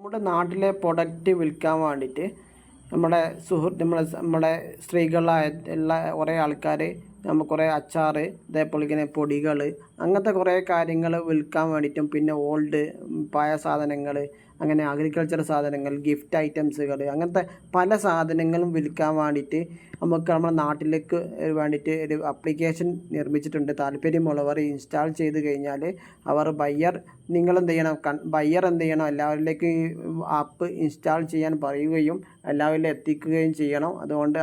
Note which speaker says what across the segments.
Speaker 1: നമ്മുടെ നാട്ടിലെ പ്രൊഡക്റ്റ് വിൽക്കാൻ വേണ്ടിയിട്ട് നമ്മുടെ സ്ത്രീകളായ ഉള്ള കുറേ ആൾക്കാർ നമ്മൾ കുറേ അച്ചാർ അതേപോലെ ഇങ്ങനെ പൊടികൾ അങ്ങനത്തെ കുറേ കാര്യങ്ങൾ വിൽക്കാൻ വേണ്ടിയിട്ടും പിന്നെ പഴയ സാധനങ്ങൾ അങ്ങനെ അഗ്രികൾച്ചർ സാധനങ്ങൾ ഗിഫ്റ്റ് ഐറ്റംസുകൾ അങ്ങനത്തെ പല സാധനങ്ങളും വിൽക്കാൻ വേണ്ടിയിട്ട് നമ്മുടെ നാട്ടിലേക്ക് വേണ്ടിയിട്ട് ഒരു ആപ്ലിക്കേഷൻ നിർമ്മിച്ചിട്ടുണ്ട്. താല്പര്യമുള്ളവർ ഇൻസ്റ്റാൾ ചെയ്ത് കഴിഞ്ഞാൽ അവർ നിങ്ങളെന്ത് ചെയ്യണം, ബയ്യർ എന്ത് ചെയ്യണം, എല്ലാവരിലേക്ക് ഈ ആപ്പ് ഇൻസ്റ്റാൾ ചെയ്യാൻ പറയുകയും എല്ലാവരിലും എത്തിക്കുകയും ചെയ്യണം. അതുകൊണ്ട്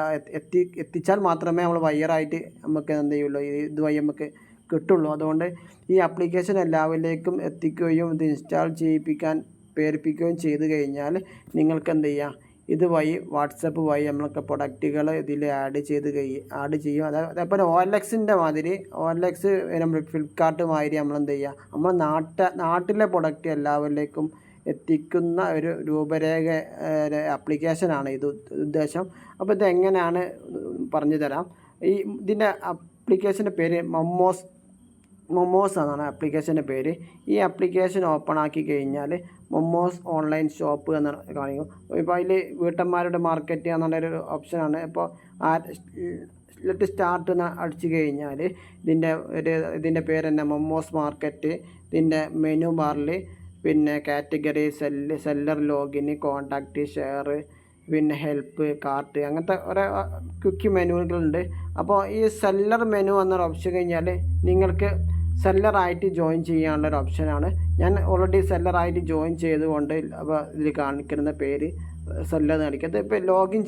Speaker 1: എത്തിച്ചാൽ മാത്രമേ നമ്മൾ ബയ്യറായിട്ട് നമുക്ക് എന്ത് ചെയ്യുള്ളൂ, ഇതുവഴി നമുക്ക് കിട്ടുള്ളൂ. അതുകൊണ്ട് ഈ ആപ്ലിക്കേഷൻ എല്ലാവരിലേക്കും എത്തിക്കുകയും ഇത് ഇൻസ്റ്റാൾ പേരിപ്പിക്കുകയും ചെയ്ത് കഴിഞ്ഞാൽ നിങ്ങൾക്ക് എന്ത് ചെയ്യാം, ഇതുവഴി വാട്സപ്പ് വഴി നമ്മളൊക്കെ പ്രൊഡക്റ്റുകൾ ഇതിൽ ആഡ് ചെയ്യും. അതേപോലെ OLXൻ്റെ മാതിരി OLX നമ്മൾ ഫ്ലിപ്കാർട്ട് മാതിരി നമ്മളെന്ത് ചെയ്യുക, നമ്മൾ നാട്ടിലെ പ്രൊഡക്റ്റ് എല്ലാവരിലേക്കും എത്തിക്കുന്ന ഒരു രൂപരേഖ ആപ്ലിക്കേഷനാണ് ഇത് ഉദ്ദേശം. അപ്പോൾ ഇതെങ്ങനെയാണ് പറഞ്ഞു തരാം. ഇതിൻ്റെ ആപ്ലിക്കേഷൻ്റെ പേര് മൊമോസ് എന്നാണ് ആപ്ലിക്കേഷൻ്റെ പേര്. ഈ ആപ്ലിക്കേഷൻ ഓപ്പൺ ആക്കി കഴിഞ്ഞാൽ മൊമോസ് ഓൺലൈൻ ഷോപ്പ് എന്ന് കാണിക്കും. ഇപ്പോൾ അതിൽ വീട്ടമ്മമാരുടെ മാർക്കറ്റ് എന്നുള്ളൊരു ഓപ്ഷനാണ്. ഇപ്പോൾ ലെറ്റ് സ്റ്റാർട്ട് എന്ന് അടിച്ചു കഴിഞ്ഞാൽ ഇതിൻ്റെ പേര് തന്നെ മൊമോസ് മാർക്കറ്റ്. ഇതിൻ്റെ മെനു ബാറിൽ പിന്നെ category, seller, login, contact, share, പിന്നെ ഹെൽപ്പ്, കാർട്ട് അങ്ങനത്തെ ഓരോ ക്വിക്ക് മെനുകളുണ്ട്. അപ്പോൾ ഈ സെല്ലർ മെനു എന്നൊരു ഓപ്ഷൻ കഴിഞ്ഞാൽ നിങ്ങൾക്ക് സെല്ലറായിട്ട് ജോയിൻ ചെയ്യാനുള്ളൊരു ഓപ്ഷനാണ്. ഞാൻ ഓൾറെഡി സെല്ലറായിട്ട് ജോയിൻ ചെയ്തുകൊണ്ട് അപ്പോൾ ഇതിൽ കാണിക്കുന്ന പേര് സെല്ലർ എന്ന് കാണിക്കുന്നത്. ഇപ്പോൾ ലോഗിൻ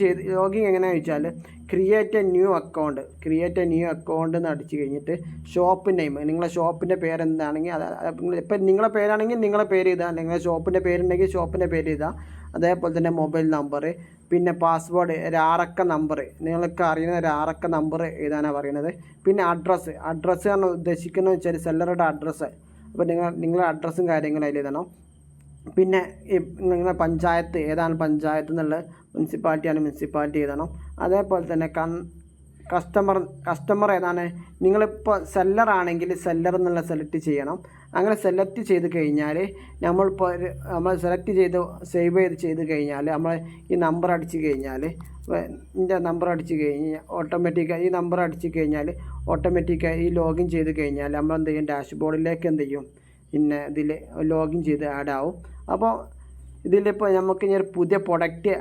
Speaker 1: എങ്ങനെയാണെന്ന് വെച്ചാൽ ക്രിയേറ്റ് എ ന്യൂ അക്കൗണ്ട് എന്ന് അടിച്ചു കഴിഞ്ഞിട്ട് ഷോപ്പ് നെയിം, നിങ്ങളെ ഷോപ്പിൻ്റെ പേരെന്താണെങ്കിൽ ഇപ്പം നിങ്ങളെ പേരാണെങ്കിൽ നിങ്ങളെ പേര് ഇതാ, നിങ്ങളുടെ ഷോപ്പിൻ്റെ പേരുണ്ടെങ്കിൽ ഷോപ്പിൻ്റെ പേര് ഇതാ. അതേപോലെ തന്നെ മൊബൈൽ നമ്പർ, പിന്നെ പാസ്വേഡ്, ഒരു 6 അക്ക നമ്പർ, നിങ്ങൾക്ക് അറിയുന്ന ഒരു 6 അക്ക നമ്പർ എഴുതാനാണ് പറയുന്നത്. പിന്നെ അഡ്രസ്സ് ആണ് ഉദ്ദേശിക്കുന്നത് വെച്ചാൽ സെല്ലറുടെ അഡ്രസ്സ്. അപ്പോൾ നിങ്ങളുടെ അഡ്രസ്സും കാര്യങ്ങളും അതിൽ എഴുതണം. പിന്നെ നിങ്ങളുടെ പഞ്ചായത്ത് ഏതാണ് പഞ്ചായത്ത് എന്നുള്ളത്, മുനിസിപ്പാലിറ്റി എഴുതണം. അതേപോലെ തന്നെ കസ്റ്റമർ ഏതാണ്, നിങ്ങളിപ്പോൾ സെല്ലറാണെങ്കിൽ സെല്ലർ എന്നുള്ള സെലക്ട് ചെയ്യണം. അങ്ങനെ സെലക്ട് ചെയ്ത് കഴിഞ്ഞാൽ നമ്മൾ സേവ് ചെയ്ത് കഴിഞ്ഞാൽ നമ്മൾ ഈ നമ്പർ അടിച്ച് കഴിഞ്ഞാൽ ഓട്ടോമാറ്റിക്കായി ലോഗിൻ ചെയ്ത് കഴിഞ്ഞാൽ നമ്മൾ എന്ത് ചെയ്യും, ഡാഷ്ബോർഡിലേക്ക് എന്ത് ചെയ്യും, പിന്നെ ഇതിൽ ലോഗിൻ ചെയ്ത് ആഡ് ആവും. അപ്പോൾ ഇതിലിപ്പോൾ നമുക്ക് ഇനി ഒരു പുതിയ പ്രൊഡക്റ്റ്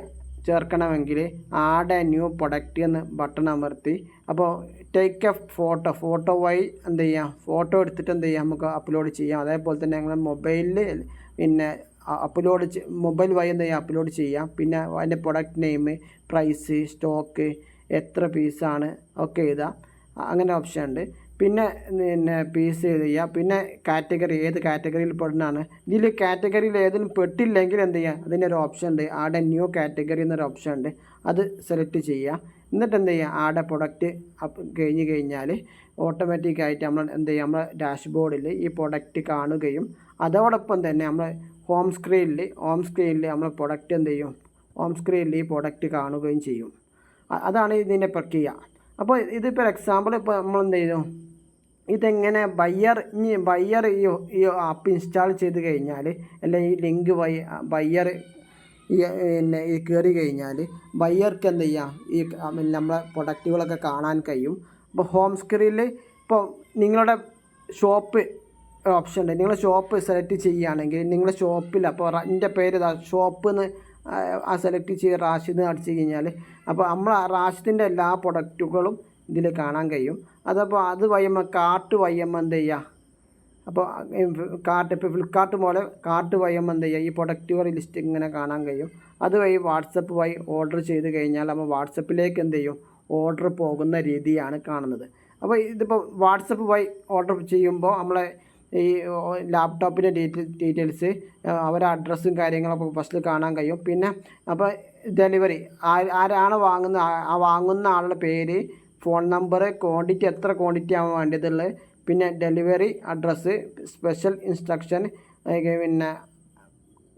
Speaker 1: ചേർക്കണമെങ്കിൽ ആഡ് എ ന്യൂ പ്രൊഡക്റ്റ് എന്ന് ബട്ടൺ അമർത്തി അപ്പോൾ ടേക്ക് എ ഫോട്ടോ വഴി എന്ത് ചെയ്യാം, ഫോട്ടോ എടുത്തിട്ട് എന്ത് ചെയ്യാം, നമുക്ക് അപ്ലോഡ് ചെയ്യാം. അതേപോലെ തന്നെ ഞങ്ങൾ മൊബൈലിൽ പിന്നെ മൊബൈൽ വഴി എന്ത് ചെയ്യാം, അപ്ലോഡ് ചെയ്യാം. പിന്നെ അതിൻ്റെ പ്രൊഡക്റ്റ് നെയിം, പ്രൈസ്, സ്റ്റോക്ക്, എത്ര പീസാണ് ഒക്കെ എഴുതാം. അങ്ങനെ ഓപ്ഷൻ ഉണ്ട്. പിന്നെ പീസ് ചെയ്യുക. പിന്നെ കാറ്റഗറി, ഏത് കാറ്റഗറിയിൽ പെടുന്നതാണ്. ഇതിൽ കാറ്റഗറിയിൽ ഏതിനും പെട്ടില്ലെങ്കിൽ എന്ത് ചെയ്യുക, അതിനൊരു ഓപ്ഷൻ ഉണ്ട്, ആഡ് എ ന്യൂ കാറ്റഗറി എന്നൊരു ഓപ്ഷൻ ഉണ്ട്. അത് സെലക്ട് ചെയ്യുക. എന്നിട്ട് എന്ത് ചെയ്യുക, ആഡ് എ പ്രൊഡക്റ്റ് കഴിഞ്ഞ് കഴിഞ്ഞാൽ ഓട്ടോമാറ്റിക്കായിട്ട് നമ്മൾ എന്ത് ചെയ്യുക, നമ്മൾ ഡാഷ്ബോർഡിൽ ഈ പ്രൊഡക്റ്റ് കാണുകയും അതോടൊപ്പം തന്നെ നമ്മൾ ഹോം സ്ക്രീനിൽ നമ്മൾ പ്രൊഡക്റ്റ് എന്ത് ചെയ്യും, ഹോം സ്ക്രീനിൽ ഈ പ്രൊഡക്റ്റ് കാണുകയും ചെയ്യും. അതാണ് ഇതിൻ്റെ പ്രക്രിയ. അപ്പോൾ ഇതിപ്പോൾ എക്സാമ്പിൾ ഇപ്പോൾ നമ്മൾ എന്ത് ചെയ്തു, ഇതെങ്ങനെ ബയ്യർ ഈ ആപ്പ് ഇൻസ്റ്റാൾ ചെയ്ത് കഴിഞ്ഞാൽ അല്ലെങ്കിൽ ഈ ലിങ്ക് വഴി ബയ്യർ ഈ കയറി കഴിഞ്ഞാൽ ബയ്യർക്ക് എന്ത് ചെയ്യാം, ഈ നമ്മളെ പ്രൊഡക്റ്റുകളൊക്കെ കാണാൻ കഴിയും. അപ്പോൾ ഹോം സ്ക്രീനിൽ ഇപ്പോൾ നിങ്ങളുടെ ഷോപ്പ് ഓപ്ഷൻ ഉണ്ട്. നിങ്ങൾ ഷോപ്പ് സെലക്ട് ചെയ്യുകയാണെങ്കിൽ നിങ്ങളുടെ ഷോപ്പിൽ അപ്പോൾ എൻ്റെ പേര് ഷോപ്പ് എന്ന് സെലക്ട് ചെയ്ത് റാഷിദ് അടിച്ചു കഴിഞ്ഞാൽ അപ്പോൾ നമ്മൾ റാഷിദിൻ്റെ എല്ലാ പ്രൊഡക്റ്റുകളും ഇതിൽ കാണാൻ കഴിയും. അതപ്പോൾ അത് വയ്യമ്മ കാർട്ട് വയ്യമ്മ എന്ത് ചെയ്യുക, അപ്പോൾ ഇപ്പോൾ ഫ്ലിപ്കാർട്ട് പോലെ കാർട്ട് വയ്യമ്മ എന്ത് ചെയ്യുക, ഈ പ്രൊഡക്റ്റുകൾ ലിസ്റ്റ് ഇങ്ങനെ കാണാൻ കഴിയും. അതുവഴി വാട്സപ്പ് വഴി ഓർഡർ ചെയ്ത് കഴിഞ്ഞാൽ നമ്മൾ വാട്സപ്പിലേക്ക് എന്ത് ചെയ്യും, ഓർഡർ പോകുന്ന രീതിയാണ് കാണുന്നത്. അപ്പോൾ ഇതിപ്പോൾ വാട്സപ്പ് വഴി ഓർഡർ ചെയ്യുമ്പോൾ നമ്മളെ ഈ ലാപ്ടോപ്പിൻ്റെ ഡീറ്റെയിൽസ്, അവരുടെ അഡ്രസ്സും കാര്യങ്ങളൊക്കെ ഫസ്റ്റിൽ കാണാൻ കഴിയും. പിന്നെ അപ്പോൾ ഡെലിവറി ആരാണ് വാങ്ങുന്ന ആളുടെ പേര്, ഫോൺ നമ്പർ, ക്വാണ്ടിറ്റി, എത്ര ക്വാണ്ടിറ്റി ആവാൻ വേണ്ടതുള്ളത്, പിന്നെ ഡെലിവറി അഡ്രസ്സ്, സ്പെഷ്യൽ ഇൻസ്ട്രക്ഷൻ, പിന്നെ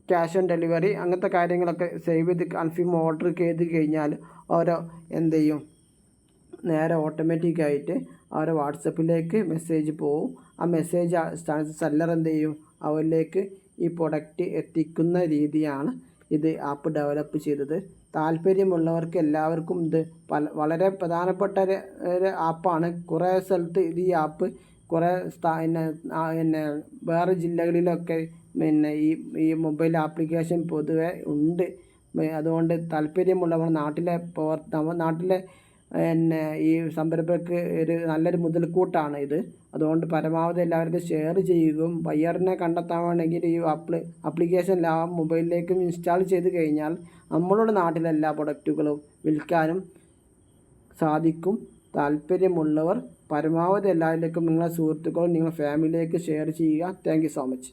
Speaker 1: ക്യാഷ് ഓൺ ഡെലിവറി അങ്ങനത്തെ കാര്യങ്ങളൊക്കെ സേവ് ചെയ്ത് കൺഫേം ഓർഡർ ചെയ്ത് കഴിഞ്ഞാൽ ഓരോ എന്ത് ചെയ്യും, നേരെ ഓട്ടോമാറ്റിക്കായിട്ട് അവരെ വാട്സപ്പിലേക്ക് മെസ്സേജ് പോവും. ആ മെസ്സേജ് സെല്ലർ എന്ത് ചെയ്യും, അവരിലേക്ക് ഈ പ്രൊഡക്റ്റ് എത്തിക്കുന്ന രീതിയാണ് ഇത് ആപ്പ് ഡെവലപ്പ് ചെയ്തത്. താല്പര്യമുള്ളവർക്ക് എല്ലാവർക്കും ഇത് വളരെ പ്രധാനപ്പെട്ട ഒരു ആപ്പാണ്. കുറേ സ്ഥലത്ത് ഈ ആപ്പ് കുറേ പിന്നെ വേറെ ജില്ലകളിലൊക്കെ ഈ മൊബൈൽ ആപ്ലിക്കേഷൻ പൊതുവെ ഉണ്ട്. അതുകൊണ്ട് താല്പര്യമുള്ളവർ നമ്മുടെ നാട്ടിലെ ഈ സംരംഭകർക്ക് നല്ലൊരു മുതൽക്കൂട്ടാണ് ഇത്. അതുകൊണ്ട് പരമാവധി എല്ലാവർക്കും ഷെയർ ചെയ്യുകയും ബയ്യറിനെ കണ്ടെത്താൻ വേണമെങ്കിൽ ഈ ആപ്ലിക്കേഷൻ മൊബൈലിലേക്കും ഇൻസ്റ്റാൾ ചെയ്ത് കഴിഞ്ഞാൽ നമ്മളുടെ നാട്ടിലെ എല്ലാ പ്രൊഡക്റ്റുകളും വിൽക്കാനും സാധിക്കും. താല്പര്യമുള്ളവർ പരമാവധി എല്ലാവരിലേക്കും നിങ്ങളുടെ സുഹൃത്തുക്കളും നിങ്ങളുടെ ഫാമിലിയിലേക്ക് ഷെയർ ചെയ്യുക. Thank you so much.